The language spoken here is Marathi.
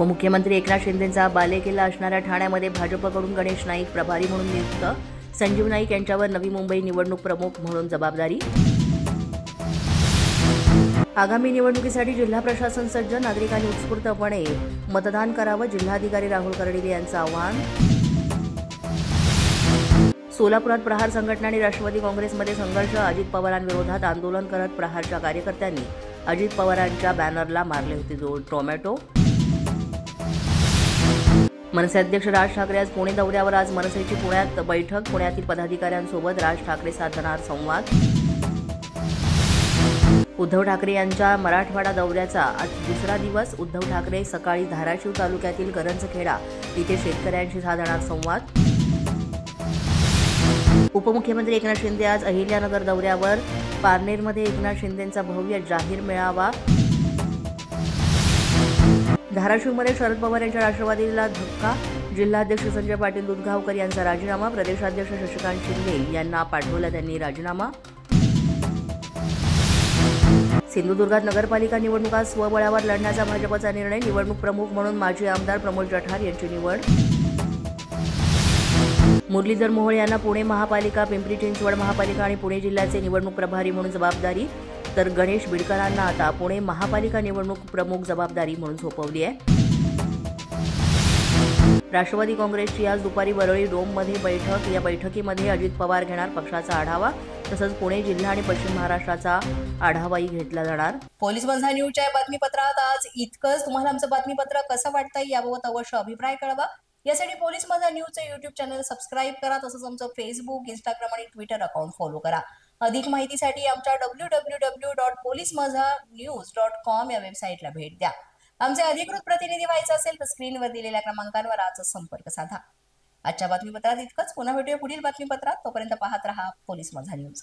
उपमुख्यमंत्री एकनाथ शिंदेंचा बालेकिल्ला असणाऱ्या ठाण्यामध्ये भाजपकडून गणेश नाईक प्रभारी म्हणून नियुक्त. संजीव नाईक यांच्यावर नवी मुंबई निवडणूक प्रमुख म्हणून जबाबदारी. आगामी निवडणुकीसाठी जिल्हा प्रशासन सज्ज, नागरिकांनी उत्स्फूर्तपणे मतदान करावं, जिल्हाधिकारी राहुल कर्डिले यांचं आवाहन. सोलापुरात प्रहार संघटना आणि राष्ट्रवादी काँग्रेसमध्ये संघर्ष. अजित पवारांविरोधात आंदोलन करत प्रहारच्या कार्यकर्त्यांनी अजित पवारांच्या बॅनरला मारले होते टोमॅटो. मनसे अध्यक्ष राज ठाकरे आज पुणे दौऱ्यावर. आज मनसेची पुण्यात बैठक. पुण्यातील पदाधिकाऱ्यांसोबत राज ठाकरे साधणार संवाद. उद्धव ठाकरे यांच्या मराठवाडा दौऱ्याचा आज दुसरा दिवस. उद्धव ठाकरे सकाळी धाराशिव तालुक्यातील करंजखेडा इथे शेतकऱ्यांशी साधणार संवाद. उपमुख्यमंत्री एकनाथ शिंदे आज अहिल्यानगर दौऱ्यावर. पारनेरमध्ये एकनाथ शिंदेंचा भव्य जाहीर मेळावा. धाराशिवमध्ये शरद पवार यांच्या राष्ट्रवादीला धक्का. जिल्हाध्यक्ष संजय पाटील दुधगावकर यांचा राजीनामा. प्रदेशाध्यक्ष शशिकांत शिंदे यांना पाठवला त्यांनी राजीनामा. सिंधुदुर्गात नगरपालिका निवडणुका स्वबळावर लढण्याचा भाजपचा निर्णय. निवडणूक प्रमुख म्हणून माजी आमदार प्रमोद जठार यांची निवड. मुरलीधर मोहोळ यांना पुणे महापालिका, पिंपरी चिंचवड महापालिका आणि पुणे जिल्ह्याचे निवडणूक प्रभारी म्हणून जबाबदारी. तर गणेश बिडकरांना आता पुणे महापालिका निवडणूक प्रमुख जबाबदारी म्हणून सोपवली आहे. राष्ट्रवादी काँग्रेसची आज दुपारी वरळी डोममध्ये बैठक. या बैठकीमध्ये अजित पवार घेणार पक्षाचा आढावा. तसंच पुणे जिल्हा आणि पश्चिम महाराष्ट्राचा आढावाही घेतला जाणार. पोलीस माझा न्यूजच्या बातमीपत्रात आज इतकंच. तुम्हाला आमचं बातमीपत्र कसं वाटतंय याबाबत अवश्य अभिप्राय कळवा. यासाठी पोलीस माझा न्यूजचं युट्यूब चॅनल सबस्क्राईब करा. तसंच आमचं फेसबुक, इंस्टाग्राम आणि ट्विटर अकाउंट फॉलो करा. अधिक माहितीसाठी आमच्या www.policemazhanews.com या वेबसाईटला भेट द्या. आमचे अधिकृत प्रतिनिधी व्हायचं असेल तर स्क्रीनवर दिलेल्या क्रमांकांवर आजच संपर्क साधा. आजच्या बातमीपत्रात इतकंच. पुन्हा भेटूया पुढील बातमीपत्रात. तोपर्यंत पाहत रहा पोलीस माझा न्यूज.